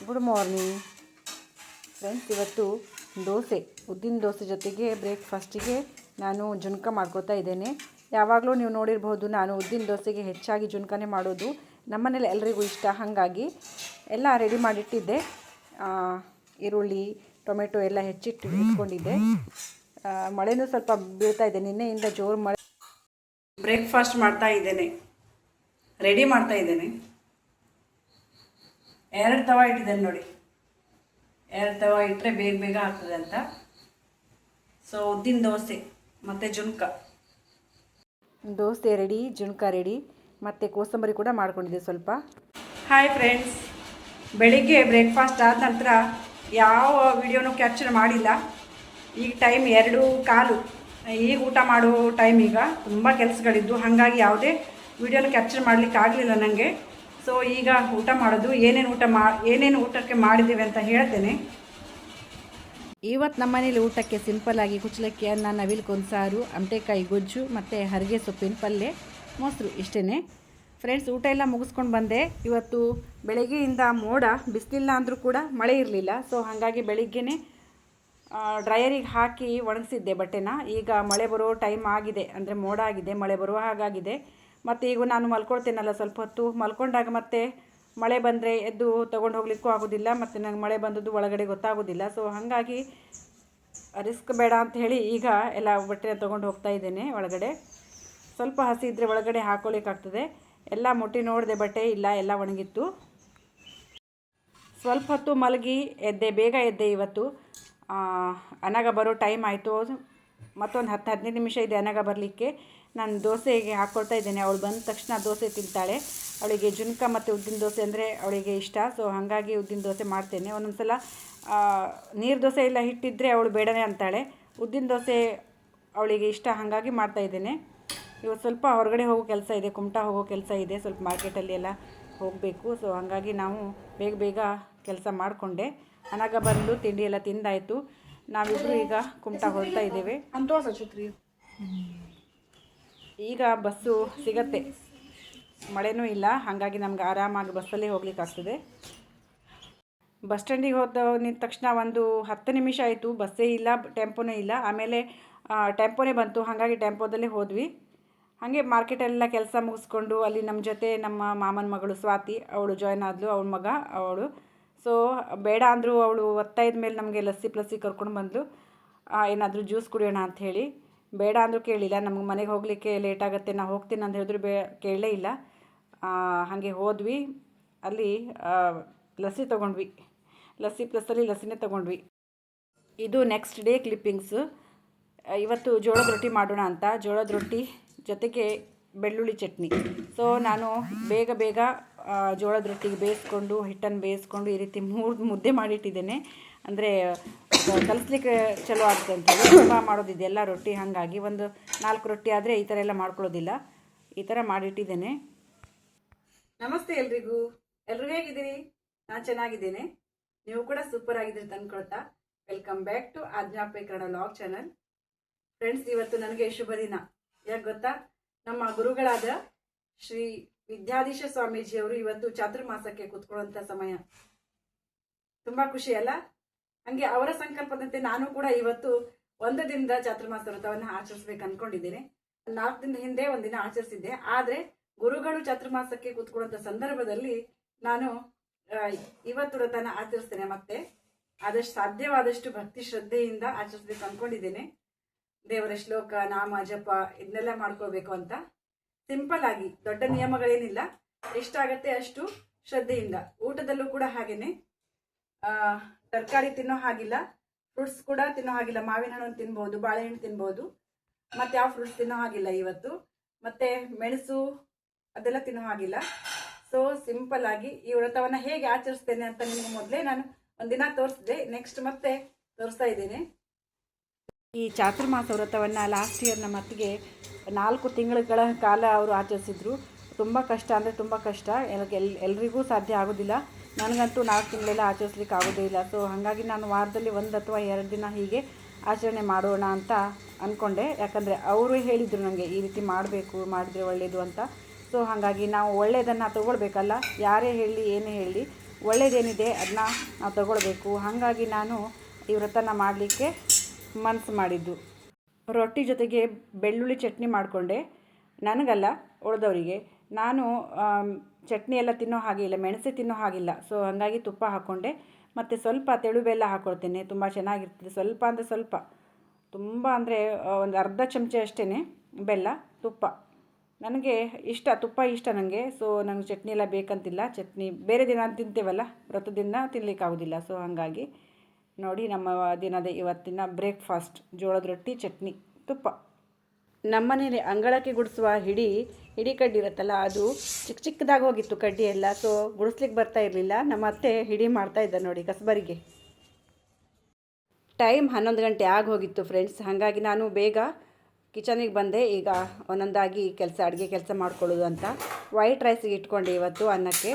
Good morning friends. ಇವತ್ತು ದೋಸೆ, ಉದ್ದಿನ ದೋಸೆ ಜೊತೆಗೆ ಬ್ರೇಕ್ಫಾಸ್ಟಿಗೆ ನಾನು ಜುನ್ಕ ಮಾಡ್ಕೋತಾ ಇದ್ದೇನೆ. ಯಾವಾಗಲೂ ನೀವು ನೋಡಿರ್ಬೋದು, ನಾನು ಉದ್ದಿನ ದೋಸೆಗೆ ಹೆಚ್ಚಾಗಿ ಜುನ್ಕನೇ ಮಾಡೋದು. ನಮ್ಮನೇಲಿ ಎಲ್ರಿಗೂ ಇಷ್ಟ, ಹಾಗಾಗಿ ಎಲ್ಲ ರೆಡಿ ಮಾಡಿಟ್ಟಿದ್ದೆ. ಈರುಳ್ಳಿ, ಟೊಮೆಟೊ ಎಲ್ಲ ಇಟ್ಕೊಂಡಿದ್ದೆ. ಮಳೆನೂ ಸ್ವಲ್ಪ ಬೀಳ್ತಾ ಇದೆ, ನಿನ್ನೆಯಿಂದ ಜೋರು ಮಳೆ. ಬ್ರೇಕ್ಫಾಸ್ಟ್ ಮಾಡ್ತಾ ಇದ್ದೇನೆ, ರೆಡಿ ಮಾಡ್ತಾ ಇದ್ದೇನೆ. 2 ತವ ಇಟ್ಟಿದ್ದೇನೆ ನೋಡಿ. 2 ತವ ಇಟ್ಟರೆ ಬೇಗ ಬೇಗ ಆಗ್ತದೆ ಅಂತ. ಸೊ ಉದ್ದಿನ ದೋಸೆ ಮತ್ತು ಜುನ್ಕ. ದೋಸೆ ರೆಡಿ, ಜುನ್ಕ ರೆಡಿ, ಮತ್ತು ಕೋಸಂಬರಿ ಕೂಡ ಮಾಡ್ಕೊಂಡಿದ್ದೆ ಸ್ವಲ್ಪ. ಹಾಯ್ ಫ್ರೆಂಡ್ಸ್, ಬೆಳಿಗ್ಗೆ ಬ್ರೇಕ್ಫಾಸ್ಟ್ ಆದ ನಂತರ ಯಾವ ವಿಡಿಯೋನೂ ಕ್ಯಾಪ್ಚರ್ ಮಾಡಿಲ್ಲ. ಈಗ ಟೈಮ್ 2:15. ಈಗ ಊಟ ಮಾಡೋ ಟೈಮ್. ಈಗ ತುಂಬ ಕೆಲಸಗಳಿದ್ದು, ಹಾಗಾಗಿ ಯಾವುದೇ ವಿಡಿಯೋನ ಕ್ಯಾಪ್ಚರ್ ಮಾಡಲಿಕ್ಕೆ ಆಗಲಿಲ್ಲ ನನಗೆ. ಸೊ ಈಗ ಊಟ ಮಾಡೋದು. ಏನೇನು ಊಟಕ್ಕೆ ಮಾಡಿದ್ದೀವಿ ಅಂತ ಹೇಳ್ತೇನೆ. ಇವತ್ತು ನಮ್ಮ ಮನೇಲಿ ಊಟಕ್ಕೆ ಸಿಂಪಲ್ಲಾಗಿ ಕುಚ್ಚಲಕ್ಕಿ ಅನ್ನ, ನವಿಲು ಕೊಂಸಾರು, ಅಮಟೆಕಾಯಿ ಗೊಜ್ಜು ಮತ್ತು ಹರಿಗೆ ಸೊಪ್ಪಿನ ಪಲ್ಯ, ಮೊಸರು, ಇಷ್ಟೇ ಫ್ರೆಂಡ್ಸ್. ಊಟ ಎಲ್ಲ ಮುಗಿಸ್ಕೊಂಡು ಬಂದೆ. ಇವತ್ತು ಬೆಳಗ್ಗೆಯಿಂದ ಮೋಡ, ಬಿಸಿಲಿಲ್ಲ ಅಂದರೂ ಕೂಡ ಮಳೆ ಇರಲಿಲ್ಲ. ಸೊ ಹಾಗಾಗಿ ಬೆಳಿಗ್ಗೆನೇ ಡ್ರೈಯರಿಗೆ ಹಾಕಿ ಒಣಗಿಸಿದ್ದೆ ಬಟ್ಟೆನ. ಈಗ ಮಳೆ ಬರೋ ಟೈಮ್ ಆಗಿದೆ, ಅಂದರೆ ಮೋಡ ಆಗಿದೆ, ಮಳೆ ಬರುವ ಹಾಗಾಗಿದೆ. ಮತ್ತು ಈಗ ನಾನು ಮಲ್ಕೊಳ್ತೇನಲ್ಲ, ಸ್ವಲ್ಪ ಹೊತ್ತು ಮಲ್ಕೊಂಡಾಗ ಮತ್ತೆ ಮಳೆ ಬಂದರೆ ಎದ್ದು ತೊಗೊಂಡು ಹೋಗ್ಲಿಕ್ಕೂ ಆಗೋದಿಲ್ಲ, ಮತ್ತು ನಂಗೆ ಮಳೆ ಬಂದದ್ದು ಒಳಗಡೆ ಗೊತ್ತಾಗೋದಿಲ್ಲ. ಸೊ ಹಾಗಾಗಿ ರಿಸ್ಕ್ ಬೇಡ ಅಂತ ಹೇಳಿ ಈಗ ಎಲ್ಲ ಬಟ್ಟೆನ ತೊಗೊಂಡು ಹೋಗ್ತಾ ಇದ್ದೇನೆ ಒಳಗಡೆ. ಸ್ವಲ್ಪ ಹಸಿ ಇದ್ದರೆ ಒಳಗಡೆ ಹಾಕ್ಕೊಳ್ಳಿಕ್ಕಾಗ್ತದೆ. ಎಲ್ಲ ಮುಟ್ಟಿ ನೋಡಿದೆ, ಬಟ್ಟೆ ಇಲ್ಲ, ಎಲ್ಲ ಒಣಗಿತ್ತು. ಸ್ವಲ್ಪ ಹೊತ್ತು ಮಲಗಿ ಎದ್ದೆ, ಬೇಗ ಎದ್ದೆ ಇವತ್ತು. ಅನಗ ಬರೋ ಟೈಮ್ ಆಯಿತು. ಮತ್ತೊಂದು 10-15 ನಿಮಿಷ ಇದೆ ಅನಗ ಬರಲಿಕ್ಕೆ. ನಾನು ದೋಸೆಗೆ ಹಾಕ್ಕೊಳ್ತಾ ಇದ್ದೇನೆ. ಅವಳು ಬಂದ ತಕ್ಷಣ ದೋಸೆ ತಿಂತಾಳೆ. ಅವಳಿಗೆ ಜುನ್ಕ ಮತ್ತು ಉದ್ದಿನ ದೋಸೆ ಅಂದರೆ ಅವಳಿಗೆ ಇಷ್ಟ. ಸೊ ಹಾಗಾಗಿ ಉದ್ದಿನ ದೋಸೆ ಮಾಡ್ತೇನೆ. ಒಂದೊಂದು ಸಲ ನೀರು ದೋಸೆ ಎಲ್ಲ ಹಿಟ್ಟಿದ್ರೆ ಅವಳು ಬೇಡನೇ ಅಂತಾಳೆ. ಉದ್ದಿನ ದೋಸೆ ಅವಳಿಗೆ ಇಷ್ಟ, ಹಾಗಾಗಿ ಮಾಡ್ತಾಯಿದ್ದೇನೆ. ಇವತ್ತು ಸ್ವಲ್ಪ ಹೊರಗಡೆ ಹೋಗೋ ಕೆಲಸ ಇದೆ, ಕುಮಟಾ ಹೋಗೋ ಕೆಲಸ ಇದೆ, ಸ್ವಲ್ಪ ಮಾರ್ಕೆಟಲ್ಲಿ ಎಲ್ಲ ಹೋಗಬೇಕು. ಸೊ ಹಾಗಾಗಿ ನಾವು ಬೇಗ ಬೇಗ ಕೆಲಸ ಮಾಡಿಕೊಂಡೆ. ಅನಾಗ ಬಂದು ತಿಂಡಿ ಎಲ್ಲ ತಿಂದಾಯಿತು. ನಾವಿಬ್ಬರು ಈಗ ಕುಮಟಾ ಹೋಗ್ತಾ ಇದ್ದೇವೆ. ಈಗ ಬಸ್ಸು ಸಿಗತ್ತೆ, ಮಳೆನೂ ಇಲ್ಲ, ಹಾಗಾಗಿ ನಮ್ಗೆ ಆರಾಮಾಗಿ ಬಸ್ಸಲ್ಲೇ ಹೋಗ್ಲಿಕ್ಕಾಗ್ತದೆ. ಬಸ್ ಸ್ಟ್ಯಾಂಡಿಗೆ ನಿಂತ ತಕ್ಷಣ ಒಂದು 10 ನಿಮಿಷ ಆಯಿತು, ಬಸ್ಸೇ ಇಲ್ಲ, ಟೆಂಪೋನೇ ಇಲ್ಲ. ಆಮೇಲೆ ಟೆಂಪೋನೇ ಬಂತು, ಹಾಗಾಗಿ ಟೆಂಪೋದಲ್ಲೇ ಹೋದ್ವಿ. ಹಾಗೆ ಮಾರ್ಕೆಟೆಲ್ಲ ಕೆಲಸ ಮುಗಿಸ್ಕೊಂಡು ಅಲ್ಲಿ ನಮ್ಮ ಜೊತೆ ನಮ್ಮ ಮಾಮನ ಮಗಳು ಸ್ವಾತಿ, ಅವಳು ಜಾಯ್ನ್ ಆದಳು, ಅವಳ ಮಗ ಅವಳು. ಸೊ ಬೇಡ ಅಂದರು, ಅವಳು ಒತ್ತಾಯದ ಮೇಲೆ ನಮಗೆ ಲಸ್ಸಿ ಕರ್ಕೊಂಡು ಬಂದಳು. ಏನಾದರೂ ಜ್ಯೂಸ್ ಕುಡಿಯೋಣ ಅಂಥೇಳಿ. ಬೇಡ ಅಂದರೂ ಕೇಳಿಲ್ಲ. ನಮಗೆ ಮನೆಗೆ ಹೋಗಲಿಕ್ಕೆ ಲೇಟ್ ಆಗುತ್ತೆ, ನಾನು ಹೋಗ್ತೀನಿ ಅಂತ ಹೇಳಿದ್ರು ಕೇಳಲೇ ಇಲ್ಲ. ಹಾಗೆ ಹೋದ್ವಿ. ಅಲ್ಲಿ ಲಸ್ಸಿ ತೊಗೊಂಡ್ವಿ, ಲಸ್ಸಿ ಪ್ಲಸ್ಸಲ್ಲಿ ಲಸ್ಸಿನೇ ತೊಗೊಂಡ್ವಿ. ಇದು ನೆಕ್ಸ್ಟ್ ಡೇ ಕ್ಲಿಪ್ಪಿಂಗ್ಸು. ಇವತ್ತು ಜೋಳದ ರೊಟ್ಟಿ ಮಾಡೋಣ ಅಂತ, ಜೋಳದ ರೊಟ್ಟಿ ಜೊತೆಗೆ ಬೆಳ್ಳುಳ್ಳಿ ಚಟ್ನಿ. ಸೊ ನಾನು ಬೇಗ ಬೇಗ ಜೋಳದ ರೊಟ್ಟಿಗೆ ಬೇಯಿಸ್ಕೊಂಡು, ಹಿಟ್ಟನ್ನು ಬೇಯಿಸ್ಕೊಂಡು ಈ ರೀತಿ 3 ಮುದ್ದೆ ಮಾಡಿಟ್ಟಿದ್ದೇನೆ. ಅಂದರೆ ಕಲಿಸ್ಲಿಕ್ಕೆ ಚಲೋ ಆಗ್ತದೆ ಅಂತೇಳಿ ತುಂಬ ಮಾಡೋದಿದೆಯಲ್ಲ ರೊಟ್ಟಿ, ಹಾಗಾಗಿ ಒಂದು 4 ರೊಟ್ಟಿ ಆದರೆ ಈ ಥರ ಎಲ್ಲ ಮಾಡ್ಕೊಳ್ಳೋದಿಲ್ಲ. ಈ ಥರ ಮಾಡಿಟ್ಟಿದ್ದೇನೆ. ನಮಸ್ತೆ ಎಲ್ರಿಗೂ ಹೇಗಿದ್ದೀರಿ? ನಾನು ಚೆನ್ನಾಗಿದ್ದೇನೆ, ನೀವು ಕೂಡ ಸೂಪರ್ ಆಗಿದ್ದೀರಿ ತಂದ್ಕೊಳ್ತಾ. ವೆಲ್ಕಮ್ ಬ್ಯಾಕ್ ಟು ಆಜ್ಞಾಪೆ ಕನ್ನಡ ವ್ಲಾಗ್ ಚಾನಲ್. ಫ್ರೆಂಡ್ಸ್, ಇವತ್ತು ನನಗೆ ಶುಭ ದಿನ. ಯಾಕೆ ಗೊತ್ತಾ? ನಮ್ಮ ಗುರುಗಳಾದ ಶ್ರೀ ವಿದ್ಯಾಧೀಶ ಸ್ವಾಮೀಜಿಯವರು ಇವತ್ತು ಚಾತುರ್ಮಾಸಕ್ಕೆ ಕೂತ್ಕೊಳ್ಳುವಂಥ ಸಮಯ. ತುಂಬ ಖುಷಿ ಅಲ್ಲ? ಹಾಗೆ ಅವರ ಸಂಕಲ್ಪದಂತೆ ನಾನು ಕೂಡ ಇವತ್ತು 1 ದಿನದ ಚಾತುರ್ಮಾಸ ವ್ರತವನ್ನು ಆಚರಿಸ್ಬೇಕು ಅಂದ್ಕೊಂಡಿದ್ದೇನೆ. 4 ದಿನದ ಹಿಂದೆ ಒಂದಿನ ಆಚರಿಸಿದ್ದೆ. ಆದರೆ ಗುರುಗಳು ಚಾತುರ್ಮಾಸಕ್ಕೆ ಕೂತ್ಕೊಳ್ಳುವಂಥ ಸಂದರ್ಭದಲ್ಲಿ ನಾನು ಇವತ್ತು ವ್ರತನ ಆಚರಿಸ್ತೇನೆ. ಮತ್ತೆ ಆದಷ್ಟು ಸಾಧ್ಯವಾದಷ್ಟು ಭಕ್ತಿ ಶ್ರದ್ಧೆಯಿಂದ ಆಚರಿಸ್ಬೇಕು ಅಂದ್ಕೊಂಡಿದ್ದೇನೆ. ದೇವರ ಶ್ಲೋಕ, ನಾಮ, ಜಪ ಇದನ್ನೆಲ್ಲ ಮಾಡ್ಕೋಬೇಕು ಅಂತ. ಸಿಂಪಲ್ ಆಗಿ, ದೊಡ್ಡ ನಿಯಮಗಳೇನಿಲ್ಲ, ಎಷ್ಟಾಗತ್ತೆ ಅಷ್ಟು ಶ್ರದ್ಧೆಯಿಂದ. ಊಟದಲ್ಲೂ ಕೂಡ ಹಾಗೇನೆ, ತರಕಾರಿ ತಿನ್ನೋ ಹಾಗಿಲ್ಲ, ಫ್ರೂಟ್ಸ್ ಕೂಡ ತಿನ್ನೋ ಹಾಗಿಲ್ಲ. ಮಾವಿನ ಹಣ್ಣು ತಿನ್ಬೋದು, ಬಾಳೆಹಣ್ಣು ತಿನ್ಬೋದು, ಮತ್ತು ಯಾವ ಫ್ರೂಟ್ಸ್ ತಿನ್ನೋ ಹಾಗಿಲ್ಲ ಇವತ್ತು. ಮತ್ತು ಮೆಣಸು ಅದೆಲ್ಲ ತಿನ್ನೋ ಹಾಗಿಲ್ಲ. ಸೊ ಸಿಂಪಲ್ ಆಗಿ ಈ ವ್ರತವನ್ನು ಹೇಗೆ ಆಚರಿಸ್ತೇನೆ ಅಂತ ನಿಮಗೆ ಮೊದಲೇ ನಾನು ಒಂದಿನ ತೋರಿಸಿದೆ, ನೆಕ್ಸ್ಟ್ ಮತ್ತೆ ತೋರಿಸ್ತಾ ಇದ್ದೇನೆ. ಈ ಚಾತುರ್ಮಾಸ ವ್ರತವನ್ನು ಲಾಸ್ಟ್ ಇಯರ್ ನಮ್ಮ ಅತ್ತಿಗೆ 4 ತಿಂಗಳ ಕಾಲ ಅವರು ಆಚರಿಸಿದ್ರು. ತುಂಬ ಕಷ್ಟ ಅಂದರೆ ತುಂಬ ಕಷ್ಟ, ಎಲ್ರಿಗೂ ಸಾಧ್ಯ ಆಗೋದಿಲ್ಲ. ನನಗಂತೂ 4 ತಿಂಗಳೆಲ್ಲ ಆಚರಿಸ್ಲಿಕ್ಕೆ ಆಗೋದೇ ಇಲ್ಲ. ಸೊ ಹಾಗಾಗಿ ನಾನು ವಾರದಲ್ಲಿ 1 ಅಥವಾ 2 ದಿನ ಹೀಗೆ ಆಚರಣೆ ಮಾಡೋಣ ಅಂತ ಅಂದ್ಕೊಂಡೆ. ಯಾಕಂದರೆ ಅವರು ಹೇಳಿದರು ನನಗೆ ಈ ರೀತಿ ಮಾಡಬೇಕು, ಮಾಡಿದರೆ ಒಳ್ಳೆಯದು ಅಂತ. ಸೊ ಹಾಗಾಗಿ ನಾವು ಒಳ್ಳೆಯದನ್ನು ತೊಗೊಳ್ಬೇಕಲ್ಲ, ಯಾರೇ ಹೇಳಿ ಏನೇ ಹೇಳಿ ಒಳ್ಳೆಯದೇನಿದೆ ಅದನ್ನ ನಾವು ತಗೊಳ್ಬೇಕು. ಹಾಗಾಗಿ ನಾನು ಈ ವ್ರತನ ಮಾಡಲಿಕ್ಕೆ ಮನಸ್ಸು ಮಾಡಿದ್ದು. ರೊಟ್ಟಿ ಜೊತೆಗೆ ಬೆಳ್ಳುಳ್ಳಿ ಚಟ್ನಿ ಮಾಡಿಕೊಂಡೆ. ನನಗಲ್ಲ, ಉಳಿದವರಿಗೆ. ನಾನು ಚಟ್ನಿ ಎಲ್ಲ ತಿನ್ನೋ ಹಾಗೆ ಇಲ್ಲ, ಮೆಣಸೆ ತಿನ್ನೋ ಹಾಗಿಲ್ಲ. ಸೊ ಹಾಗಾಗಿ ತುಪ್ಪ ಹಾಕ್ಕೊಂಡೆ. ಮತ್ತು ಸ್ವಲ್ಪ ತೆಳು ಬೆಲ್ಲ ಹಾಕ್ಕೊಳ್ತೇನೆ, ತುಂಬ ಚೆನ್ನಾಗಿರ್ತದೆ. ಸ್ವಲ್ಪ ಅಂದರೆ ಸ್ವಲ್ಪ, ತುಂಬ ಅಂದರೆ ಒಂದು ಅರ್ಧ ಚಮಚ ಅಷ್ಟೇ ಬೆಲ್ಲ, ತುಪ್ಪ. ನನಗೆ ಇಷ್ಟ, ತುಪ್ಪ ಇಷ್ಟ ನನಗೆ. ಸೊ ನನಗೆ ಚಟ್ನಿ ಎಲ್ಲ ಬೇಕಂತಿಲ್ಲ. ಚಟ್ನಿ ಬೇರೆ ದಿನ ತಿಂತೇವಲ್ಲ, ವ್ರತದ ದಿನ ತಿನ್ನಲಿಕ್ಕಾಗೋದಿಲ್ಲ. ಸೊ ಹಾಗಾಗಿ ನೋಡಿ, ನಮ್ಮ ದಿನದ ಇವತ್ತಿನ ಬ್ರೇಕ್ಫಾಸ್ಟ್ ಜೋಳದ ರೊಟ್ಟಿ, ಚಟ್ನಿ, ತುಪ್ಪ. ನಮ್ಮನೇಲಿ ಅಂಗಳಕ್ಕೆ ಗುಡಿಸುವ ಹಿಡಿ ಕಡ್ಡಿ ಇರುತ್ತಲ್ಲ, ಅದು ಚಿಕ್ಕದಾಗಿ ಹೋಗಿತ್ತು ಕಡ್ಡಿ ಎಲ್ಲ. ಸೊ ಗುಡಿಸ್ಲಿಕ್ಕೆ ಬರ್ತಾ ಇರಲಿಲ್ಲ. ನಮ್ಮ ಅತ್ತೆ ಹಿಡಿ ಮಾಡ್ತಾಯಿದ್ದ ನೋಡಿ ಕಸಬರಿಗೆ. ಟೈಮ್ 11 ಗಂಟೆ ಆಗಿ ಹೋಗಿತ್ತು ಫ್ರೆಂಡ್ಸ್. ಹಾಗಾಗಿ ನಾನು ಬೇಗ ಕಿಚನಿಗೆ ಬಂದೆ. ಈಗ ಒಂದೊಂದಾಗಿ ಅಡುಗೆ ಕೆಲಸ ಮಾಡ್ಕೊಳ್ಳೋದು ಅಂತ. ವೈಟ್ ರೈಸಿಗೆ ಇಟ್ಕೊಂಡೆ ಇವತ್ತು ಅನ್ನಕ್ಕೆ.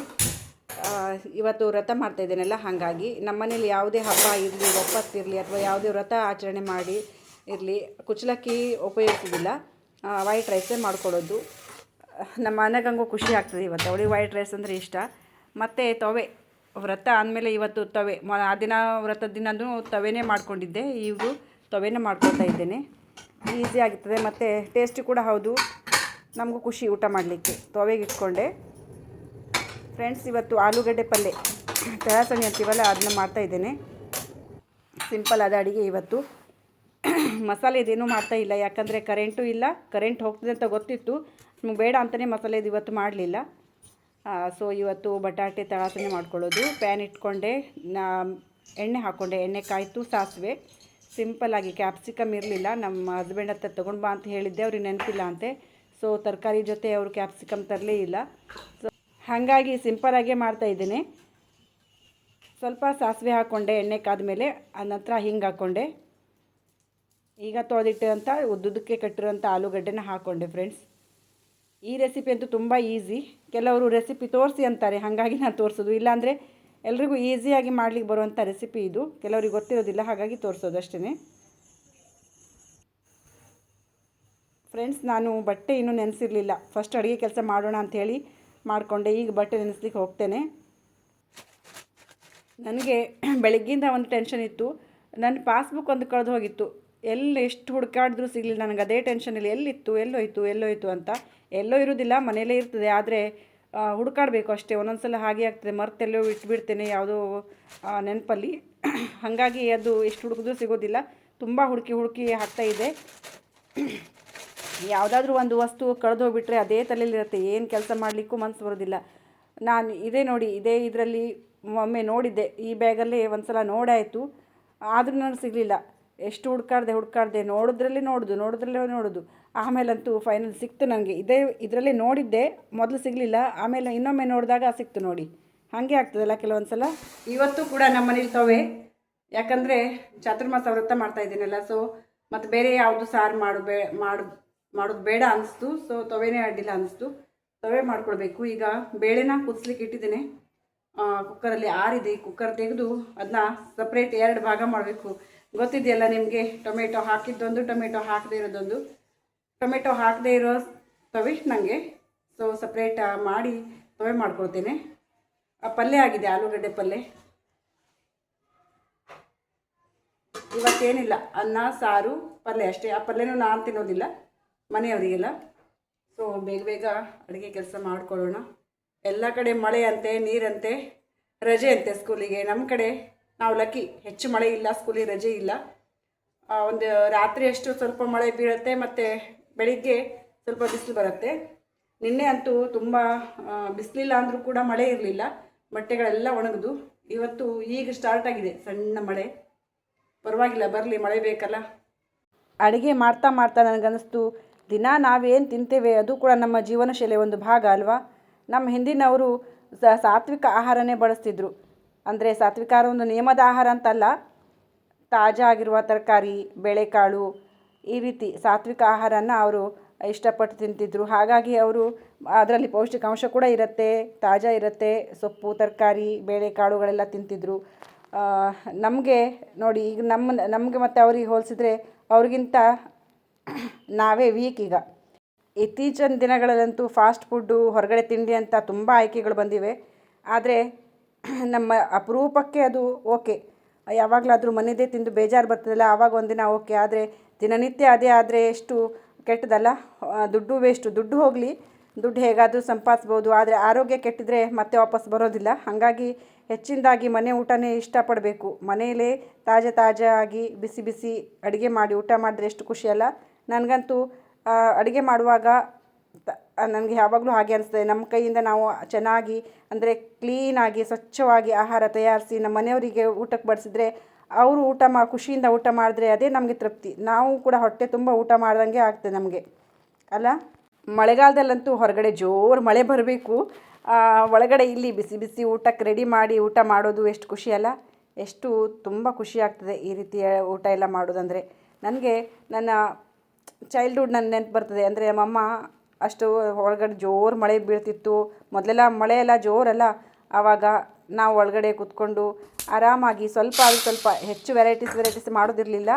ಇವತ್ತು ವ್ರತ ಮಾಡ್ತಾಯಿದ್ದೇನಲ್ಲ, ಹಾಗಾಗಿ ನಮ್ಮನೇಲಿ ಯಾವುದೇ ಹಬ್ಬ ಇರಲಿ, ಒಪ್ಪತ್ತಿರಲಿ, ಅಥವಾ ಯಾವುದೇ ವ್ರತ ಆಚರಣೆ ಮಾಡಿ ಇರಲಿ, ಕುಚ್ಚಲಕ್ಕಿ ಉಪಯೋಗಿಸೋದಿಲ್ಲ. ವೈಟ್ ರೈಸೇ ಮಾಡ್ಕೊಳ್ಳೋದು. ನಮ್ಮ ಅನಗಂಗೂ ಖುಷಿ ಆಗ್ತದೆ ಇವತ್ತು. ಅವಳಿಗೆ ವೈಟ್ ರೈಸ್ ಅಂದರೆ ಇಷ್ಟ. ಮತ್ತು ತವೆ, ವ್ರತ ಆದಮೇಲೆ ಇವತ್ತು ತವೆ, ಆ ದಿನ ವ್ರತದ ದಿನವೂ ತವೆನೇ ಮಾಡ್ಕೊಂಡಿದ್ದೆ. ಈಗ ತವೆನೇ ಮಾಡ್ಕೊಳ್ತಾ ಇದ್ದೇನೆ. ಈಸಿ ಆಗಿರ್ತದೆ ಮತ್ತು ಟೇಸ್ಟ್ ಕೂಡ ಹೌದು. ನಮಗೂ ಖುಷಿ ಊಟ ಮಾಡಲಿಕ್ಕೆ. ತವೆಗೆ ಇಟ್ಕೊಂಡೆ ಫ್ರೆಂಡ್ಸ್. ಇವತ್ತು ಆಲೂಗಡ್ಡೆ ಪಲ್ಯ, ತರಾಸಣಿ ಅಂತೀವಲ್ಲ, ಅದನ್ನ ಮಾಡ್ತಾಯಿದ್ದೇನೆ. ಸಿಂಪಲ್ ಆದ ಅಡುಗೆ ಇವತ್ತು. ಮಸಾಲೆದೇನೂ ಮಾಡ್ತಾಯಿಲ್ಲ, ಯಾಕಂದರೆ ಕರೆಂಟು ಇಲ್ಲ. ಕರೆಂಟ್ ಹೋಗ್ತದೆ ಅಂತ ಗೊತ್ತಿತ್ತು, ನಮಗೆ ಬೇಡ ಅಂತಲೇ ಮಸಾಲೆದು ಇವತ್ತು ಮಾಡಲಿಲ್ಲ. ಸೊ ಇವತ್ತು ಬಟಾಟೆ ತರಾಸಣೆ ಮಾಡ್ಕೊಳ್ಳೋದು. ಪ್ಯಾನ್ ಇಟ್ಕೊಂಡೆ, ಎಣ್ಣೆ ಹಾಕ್ಕೊಂಡೆ. ಎಣ್ಣೆ ಕಾಯ್ತು, ಸಾಸಿವೆ. ಸಿಂಪಲ್ಲಾಗಿ, ಕ್ಯಾಪ್ಸಿಕಮ್ ಇರಲಿಲ್ಲ. ನಮ್ಮ ಹಸ್ಬೆಂಡ್ ಹತ್ರ ತೊಗೊಂಡು ಬಾ ಅಂತ ಹೇಳಿದ್ದೆ, ಅವ್ರಿಗೆ ನೆನಪಿಲ್ಲ ಅಂತೆ. ಸೊ ತರಕಾರಿ ಜೊತೆ ಅವರು ಕ್ಯಾಪ್ಸಿಕಮ್ ತರಲೇ ಇಲ್ಲ. ಸೊ ಹಾಗಾಗಿ ಸಿಂಪಲಾಗೇ ಮಾಡ್ತಾಯಿದ್ದೇನೆ. ಸ್ವಲ್ಪ ಸಾಸಿವೆ ಹಾಕ್ಕೊಂಡೆ, ಎಣ್ಣೆ ಕಾದ್ಮೇಲೆ. ಆನಂತರ ಹಿಂಗೆ ಹಾಕ್ಕೊಂಡೆ. ಈಗ ತೊಳೆದಿಟ್ಟಂಥ ಉದ್ದುದಕ್ಕೆ ಕಟ್ಟಿರೋಂಥ ಆಲೂಗಡ್ಡೆನ ಹಾಕ್ಕೊಂಡೆ ಫ್ರೆಂಡ್ಸ್. ಈ ರೆಸಿಪಿ ಅಂತೂ ತುಂಬ ಈಸಿ. ಕೆಲವರು ರೆಸಿಪಿ ತೋರಿಸಿ ಅಂತಾರೆ, ಹಾಗಾಗಿ ನಾನು ತೋರಿಸೋದು. ಇಲ್ಲಾಂದರೆ ಎಲ್ರಿಗೂ ಈಸಿಯಾಗಿ ಮಾಡಲಿಕ್ಕೆ ಬರುವಂಥ ರೆಸಿಪಿ ಇದು. ಕೆಲವರಿಗೆ ಗೊತ್ತಿರೋದಿಲ್ಲ, ಹಾಗಾಗಿ ತೋರಿಸೋದು ಅಷ್ಟೇ ಫ್ರೆಂಡ್ಸ್. ನಾನು ಬಟ್ಟೆ ಇನ್ನೂ ನೆನೆಸಿರಲಿಲ್ಲ. ಫಸ್ಟ್ ಅಡುಗೆ ಕೆಲಸ ಮಾಡೋಣ ಅಂಥೇಳಿ ಮಾಡಿಕೊಂಡೆ. ಈಗ ಬಟ್ಟೆ ನೆನೆಸ್ಲಿಕ್ಕೆ ಹೋಗ್ತೇನೆ. ನನಗೆ ಬೆಳಗ್ಗಿಂದ ಒಂದು ಟೆನ್ಷನ್ ಇತ್ತು. ನನ್ನ ಪಾಸ್ಬುಕ್ ಒಂದು ಕಳೆದು ಹೋಗಿತ್ತು. ಎಷ್ಟು ಹುಡುಕಾಡಿದ್ರೂ ಸಿಗಲಿಲ್ಲ ನನಗೆ. ಅದೇ ಟೆನ್ಷನಲ್ಲಿ ಎಲ್ಲೋಯ್ತು ಅಂತ. ಎಲ್ಲೋ ಇರೋದಿಲ್ಲ, ಮನೆಯಲ್ಲೇ ಇರ್ತದೆ. ಆದರೆ ಹುಡುಕಾಡಬೇಕು ಅಷ್ಟೇ. ಒಂದೊಂದು ಸಲ ಹಾಗೆ ಆಗ್ತದೆ, ಮರೆತೆಲ್ಲೋ ಇಟ್ಬಿಡ್ತೇನೆ ಯಾವುದೋ ನೆನಪಲ್ಲಿ. ಹಾಗಾಗಿ ಅದು ಎಷ್ಟು ಹುಡುಕಿದ್ರೂ ಸಿಗೋದಿಲ್ಲ. ತುಂಬ ಹುಡುಕಿ ಹಾಕ್ತಾಯಿದ್ದೆ. ಯಾವುದಾದ್ರೂ ಒಂದು ವಸ್ತು ಕಳೆದು ಹೋಗ್ಬಿಟ್ರೆ ಅದೇ ತಲೆಯಲ್ಲಿರುತ್ತೆ, ಏನು ಕೆಲಸ ಮಾಡಲಿಕ್ಕೂ ಮನಸ್ಸು ಬರೋದಿಲ್ಲ. ನಾನು ಇದೇ ಇದರಲ್ಲಿ ಒಮ್ಮೆ ನೋಡಿದ್ದೆ, ಈ ಬ್ಯಾಗಲ್ಲಿ ಒಂದು ಸಲ ನೋಡಾಯಿತು. ಆದರೂ ನನಗೆ ಸಿಗಲಿಲ್ಲ. ಎಷ್ಟು ಹುಡುಕಾಡ್ದೆ, ನೋಡೋದು. ಆಮೇಲಂತೂ ಫೈನಲ್ ಸಿಕ್ತು ನನಗೆ. ಇದರಲ್ಲಿ ನೋಡಿದ್ದೆ, ಮೊದಲು ಸಿಗಲಿಲ್ಲ. ಆಮೇಲೆ ಇನ್ನೊಮ್ಮೆ ನೋಡಿದಾಗ ಸಿಕ್ತು ನೋಡಿ. ಹಾಗೆ ಆಗ್ತದಲ್ಲ ಕೆಲವೊಂದು ಸಲ. ಇವತ್ತು ಕೂಡ ನಮ್ಮ ಮನೇಲಿ ತವೆ, ಯಾಕಂದರೆ ಚಾತುರ್ಮಾಸ ವ್ರತ ಮಾಡ್ತಾಯಿದ್ದೀನಲ್ಲ. ಸೊ ಮತ್ತು ಬೇರೆ ಯಾವುದು ಸಾರು ಮಾಡೋದು ಬೇಡ ಅನಿಸ್ತು. ಸೊ ತವೆನೇ ಅಡ್ಡಿಲ್ಲ ಅನಿಸ್ತು. ತವೆ ಮಾಡ್ಕೊಳ್ಬೇಕು. ಈಗ ಬೇಳೆನ ಕುದಿಸ್ಲಿಕ್ಕೆ ಇಟ್ಟಿದ್ದೇನೆ. ಕುಕ್ಕರಲ್ಲಿ ಆರಿದೆ. ಕುಕ್ಕರ್ ತೆಗೆದು ಅದನ್ನ ಸಪ್ರೇಟ್ 2 ಭಾಗ ಮಾಡಬೇಕು. ಗೊತ್ತಿದೆಯಲ್ಲ ನಿಮಗೆ, ಟೊಮೆಟೊ ಹಾಕಿದ್ದೊಂದು, ಟೊಮೆಟೊ ಹಾಕದೇ ಇರೋದೊಂದು. ಟೊಮೆಟೊ ಹಾಕದೇ ಇರೋ ತವೆ ನನಗೆ. ಸೊ ಸಪ್ರೇಟ್ ಮಾಡಿ ತವೆ ಮಾಡ್ಕೊಳ್ತೇನೆ. ಪಲ್ಯ ಆಗಿದೆ, ಆಲೂಗಡ್ಡೆ ಪಲ್ಯ. ಇವತ್ತೇನಿಲ್ಲ, ಅನ್ನ ಸಾರು ಪಲ್ಯ ಅಷ್ಟೇ. ಆ ಪಲ್ಯನೂ ನಾನು ತಿನ್ನೋದಿಲ್ಲ, ಮನೆಯವರಿಗೆಲ್ಲ. ಸೊ ಬೇಗ ಅಡುಗೆ ಕೆಲಸ ಮಾಡ್ಕೊಳ್ಳೋಣ. ಎಲ್ಲ ಕಡೆ ಮಳೆ ಅಂತೆ, ನೀರಂತೆ, ರಜೆ ಅಂತೆ ಸ್ಕೂಲಿಗೆ. ನಮ್ಮ ಕಡೆ ನಾವು ಲಕ್ಕಿ, ಹೆಚ್ಚು ಮಳೆ ಇಲ್ಲ, ಸ್ಕೂಲಿಗೆ ರಜೆ ಇಲ್ಲ. ಒಂದು ರಾತ್ರಿ ಅಷ್ಟು ಸ್ವಲ್ಪ ಮಳೆ ಬೀಳುತ್ತೆ, ಮತ್ತು ಬೆಳಿಗ್ಗೆ ಸ್ವಲ್ಪ ಬಿಸಿಲು ಬರುತ್ತೆ. ನಿನ್ನೆ ಅಂತೂ ತುಂಬ ಬಿಸಿಲಿಲ್ಲ ಅಂದರೂ ಕೂಡ ಮಳೆ ಇರಲಿಲ್ಲ. ಬಟ್ಟೆಗಳೆಲ್ಲ ಒಣಗಿದು. ಇವತ್ತು ಈಗ ಸ್ಟಾರ್ಟ್ ಆಗಿದೆ ಸಣ್ಣ ಮಳೆ. ಪರವಾಗಿಲ್ಲ, ಬರಲಿ, ಮಳೆ ಬೇಕಲ್ಲ. ಅಡುಗೆ ಮಾಡ್ತಾ ನನಗನ್ನಿಸ್ತು, ದಿನ ನಾವೇನು ತಿಂತೇವೆ ಅದು ಕೂಡ ನಮ್ಮ ಜೀವನ ಶೈಲಿಯ ಒಂದು ಭಾಗ ಅಲ್ವಾ. ನಮ್ಮ ಹಿಂದಿನವರು ಸಾತ್ವಿಕ ಆಹಾರನೇ ಬಳಸ್ತಿದ್ರು. ಅಂದರೆ ಸಾತ್ವಿಕ ಆಹಾರ ಒಂದು ನಿಯಮದ ಆಹಾರ ಅಂತಲ್ಲ, ತಾಜಾ ಆಗಿರುವ ತರಕಾರಿ, ಬೇಳೆಕಾಳು, ಈ ರೀತಿ ಸಾತ್ವಿಕ ಆಹಾರನ ಅವರು ಇಷ್ಟಪಟ್ಟು ತಿಂತಿದ್ರು. ಹಾಗಾಗಿ ಅವರು ಅದರಲ್ಲಿ ಪೌಷ್ಟಿಕಾಂಶ ಕೂಡ ಇರುತ್ತೆ, ತಾಜಾ ಇರುತ್ತೆ. ಸೊಪ್ಪು, ತರಕಾರಿ, ಬೇಳೆಕಾಳುಗಳೆಲ್ಲ ತಿಂತಿದ್ರು. ನಮಗೆ ನೋಡಿ, ಈಗ ನಮಗೆ ಮತ್ತು ಅವರಿಗೆ ಹೋಲಿಸಿದ್ರೆ ಅವ್ರಿಗಿಂತ ನಾವೇ ವೀಕ್ ಈಗ. ಇತ್ತೀಚಿನ ದಿನಗಳಲ್ಲಂತೂ ಫಾಸ್ಟ್ ಫುಡ್ಡು, ಹೊರಗಡೆ ತಿಂಡಿ ಅಂತ ತುಂಬ ಆಯ್ಕೆಗಳು ಬಂದಿವೆ. ಆದರೆ ನಮ್ಮ ಅಪರೂಪಕ್ಕೆ ಅದು ಓಕೆ. ಯಾವಾಗಲಾದರೂ ಮನೆಯದೇ ತಿಂದು ಬೇಜಾರು ಬರ್ತದಲ್ಲ ಆವಾಗ ಒಂದಿನ ಓಕೆ. ಆದರೆ ದಿನನಿತ್ಯ ಅದೇ ಆದರೆ ಎಷ್ಟು ಕೆಟ್ಟದಲ್ಲ. ದುಡ್ಡು ವೇಸ್ಟು. ದುಡ್ಡು ಹೋಗಲಿ, ದುಡ್ಡು ಹೇಗಾದರೂ ಸಂಪಾದಿಸ್ಬೋದು, ಆದರೆ ಆರೋಗ್ಯ ಕೆಟ್ಟಿದ್ರೆ ಮತ್ತೆ ವಾಪಸ್ ಬರೋದಿಲ್ಲ. ಹಾಗಾಗಿ ಹೆಚ್ಚಿನದಾಗಿ ಮನೆ ಊಟನೇ ಇಷ್ಟಪಡಬೇಕು. ಮನೆಯಲ್ಲೇ ತಾಜಾಗಿ ಬಿಸಿ ಬಿಸಿ ಅಡುಗೆ ಮಾಡಿ ಊಟ ಮಾಡಿದ್ರೆ ಎಷ್ಟು ಖುಷಿಯಲ್ಲ. ನನಗಂತೂ ಅಡುಗೆ ಮಾಡುವಾಗ ನನಗೆ ಯಾವಾಗಲೂ ಹಾಗೆ ಅನಿಸ್ತದೆ. ನಮ್ಮ ಕೈಯಿಂದ ನಾವು ಚೆನ್ನಾಗಿ ಅಂದರೆ ಕ್ಲೀನಾಗಿ ಸ್ವಚ್ಛವಾಗಿ ಆಹಾರ ತಯಾರಿಸಿ ನಮ್ಮ ಮನೆಯವರಿಗೆ ಊಟಕ್ಕೆ ಬಡಿಸಿದ್ರೆ ಅವರು ಖುಷಿಯಿಂದ ಊಟ ಮಾಡಿದ್ರೆ ಅದೇ ನಮಗೆ ತೃಪ್ತಿ. ನಾವು ಕೂಡ ಹೊಟ್ಟೆ ತುಂಬ ಊಟ ಮಾಡ್ದಂಗೆ ಆಗ್ತದೆ ನಮಗೆ ಅಲ್ಲ. ಮಳೆಗಾಲದಲ್ಲಂತೂ ಹೊರಗಡೆ ಜೋರು ಮಳೆ ಬರಬೇಕು, ಒಳಗಡೆ ಇಲ್ಲಿ ಬಿಸಿ ಬಿಸಿ ಊಟಕ್ಕೆ ರೆಡಿ ಮಾಡಿ ಊಟ ಮಾಡೋದು ಎಷ್ಟು ಖುಷಿ ಅಲ್ಲ. ಎಷ್ಟು ತುಂಬ ಖುಷಿ ಆಗ್ತದೆ ಈ ರೀತಿಯ ಊಟ ಎಲ್ಲ ಮಾಡೋದಂದರೆ. ನನಗೆ ನನ್ನ ಚೈಲ್ಡ್ಹುಡ್ ನನ್ನ ನೆನಪು ಬರ್ತದೆ. ಅಂದರೆ ನಮ್ಮಮ್ಮ ಅಷ್ಟು ಒಳಗಡೆ ಜೋರು ಮಳೆ ಬೀಳ್ತಿತ್ತು ಮೊದಲೆಲ್ಲ. ಮಳೆ ಎಲ್ಲ ಜೋರಲ್ಲ, ಆವಾಗ ನಾವು ಒಳಗಡೆ ಕೂತ್ಕೊಂಡು ಆರಾಮಾಗಿ ಸ್ವಲ್ಪ ಹೆಚ್ಚು ವೆರೈಟೀಸ್ ಮಾಡೋದಿರಲಿಲ್ಲ.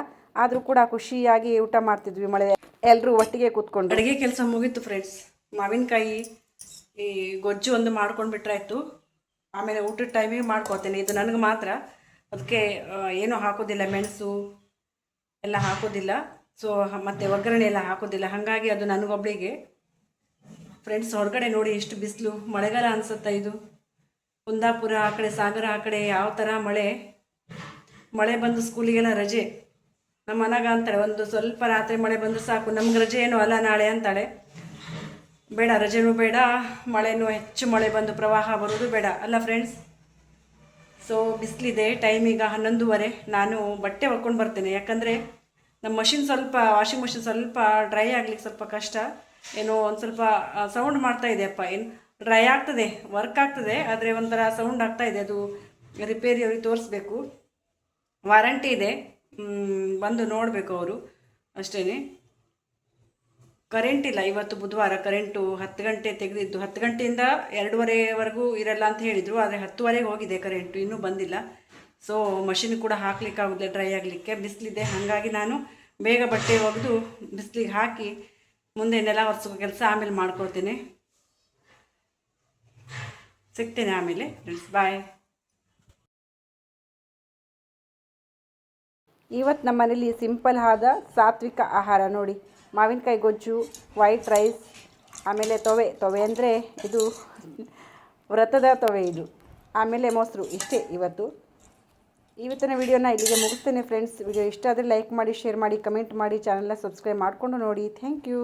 ಆದರೂ ಕೂಡ ಖುಷಿಯಾಗಿ ಊಟ ಮಾಡ್ತಿದ್ವಿ ಮಳೆ ಎಲ್ಲರೂ ಒಟ್ಟಿಗೆ ಕೂತ್ಕೊಂಡು. ಅಡುಗೆ ಕೆಲಸ ಮುಗೀತು ಫ್ರೆಂಡ್ಸ್. ಮಾವಿನಕಾಯಿ ಈ ಗೊಜ್ಜು ಒಂದು ಮಾಡ್ಕೊಂಡು ಬಿಟ್ರಾಯ್ತು. ಆಮೇಲೆ ಊಟದ ಟೈಮಿಗೆ ಮಾಡ್ಕೊತೀನಿ. ಇದು ನನಗೆ ಮಾತ್ರ, ಅದಕ್ಕೆ ಏನೂ ಹಾಕೋದಿಲ್ಲ, ಮೆಣಸು ಎಲ್ಲ ಹಾಕೋದಿಲ್ಲ. ಸೊ ಮತ್ತು ಒಗ್ಗರಣೆ ಎಲ್ಲ ಹಾಕೋದಿಲ್ಲ. ಹಾಗಾಗಿ ಅದು ನನಗೊಬ್ಬಳಿಗೆ. ಫ್ರೆಂಡ್ಸ್ ಹೊರಗಡೆ ನೋಡಿ ಎಷ್ಟು ಬಿಸಿಲು, ಮಳೆಗಾಲ ಅನಿಸುತ್ತಾ ಇದು. ಕುಂದಾಪುರ ಆ ಕಡೆ, ಸಾಗರ ಆ ಕಡೆ ಯಾವ ಥರ ಮಳೆ ಬಂದು ಸ್ಕೂಲಿಗೆಲ್ಲ ರಜೆ. ನಮ್ಮ ಮನೆಗೆ ಅಂತಾಳೆ, ಒಂದು ಸ್ವಲ್ಪ ರಾತ್ರಿ ಮಳೆ ಬಂದು ಸಾಕು, ನಮ್ಗೆ ರಜೆ ಏನೂ ಅಲ್ಲ ನಾಳೆ ಅಂತಾಳೆ. ಬೇಡ, ರಜೆನೂ ಬೇಡ, ಮಳೆನೂ ಹೆಚ್ಚು ಮಳೆ ಬಂದು ಪ್ರವಾಹ ಬರೋದು ಬೇಡ ಅಲ್ಲ ಫ್ರೆಂಡ್ಸ್. ಸೊ ಬಿಸಿಲಿದೆ, ಟೈಮ್ ಈಗ 11:30. ನಾನು ಬಟ್ಟೆ ಒಳ್ಕೊಂಡು ಬರ್ತೇನೆ. ಯಾಕಂದರೆ ನಮ್ಮ ವಾಷಿಂಗ್ ಮಷಿನ್ ಸ್ವಲ್ಪ ಡ್ರೈ ಆಗ್ಲಿಕ್ಕೆ ಸ್ವಲ್ಪ ಕಷ್ಟ. ಏನೋ ಒಂದು ಸ್ವಲ್ಪ ಸೌಂಡ್ ಮಾಡ್ತಾ ಇದೆಯಪ್ಪ. ಏನು ಡ್ರೈ ಆಗ್ತದೆ, ವರ್ಕ್ ಆಗ್ತದೆ, ಆದರೆ ಒಂಥರ ಸೌಂಡ್ ಆಗ್ತಾ ಇದೆ. ಅದು ರಿಪೇರಿಯವ್ರಿಗೆ ತೋರಿಸ್ಬೇಕು. ವಾರಂಟಿ ಇದೆ, ಬಂದು ನೋಡಬೇಕು ಅವರು ಅಷ್ಟೇ. ಕರೆಂಟ್ ಇಲ್ಲ ಇವತ್ತು ಬುಧವಾರ. ಕರೆಂಟು 10 ಗಂಟೆ ತೆಗೆದಿದ್ದು, 10 ಗಂಟೆಯಿಂದ 2:30ವರೆಗೂ ಇರಲ್ಲ ಅಂತ ಹೇಳಿದರು. ಆದರೆ 10:30 ಹೋಗಿದೆ ಕರೆಂಟು, ಇನ್ನೂ ಬಂದಿಲ್ಲ. ಸೊ ಮಷಿನ್ ಕೂಡ ಹಾಕ್ಲಿಕ್ಕಾಗೋದಿಲ್ಲ ಡ್ರೈ ಆಗಲಿಕ್ಕೆ, ಬಿಸಿಲಿದೆ. ಹಾಗಾಗಿ ನಾನು ಬೇಗ ಬಟ್ಟೆ ಒಗೆದು ಬಿಸಿಲಿಗೆ ಹಾಕಿ ಮುಂದೆ ನೆಲ ಒರೆಸೋ ಕೆಲಸ ಆಮೇಲೆ ಮಾಡ್ಕೊಳ್ತೇನೆ. ಸಿಗ್ತೇನೆ ಆಮೇಲೆ ಫ್ರೆಂಡ್ಸ್, ಬಾಯ್. ಇವತ್ತು ನಮ್ಮ ಮನೇಲಿ ಸಿಂಪಲ್ ಆದ ಸಾತ್ವಿಕ ಆಹಾರ ನೋಡಿ. ಮಾವಿನಕಾಯಿ ಗೊಜ್ಜು, ವೈಟ್ ರೈಸ್, ಆಮೇಲೆ ತೊವೆ ಅಂದರೆ ಇದು ವ್ರತದ ತೊವೆ ಇದು, ಆಮೇಲೆ ಮೊಸರು. ಇಷ್ಟೇ ಇವತ್ತಿನ ವಿಡಿಯೋನ ಇಲ್ಲಿಗೆ ಮುಗಿಸ್ತೇನೆ ಫ್ರೆಂಡ್ಸ್. ವಿಡಿಯೋ ಇಷ್ಟ ಆದರೆ ಲೈಕ್ ಮಾಡಿ, ಶೇರ್ ಮಾಡಿ, ಕಮೆಂಟ್ ಮಾಡಿ, ಚಾನಲ್ನ ಸಬ್ಸ್ಕ್ರೈಬ್ ಮಾಡಿಕೊಂಡು ನೋಡಿ. Thank you.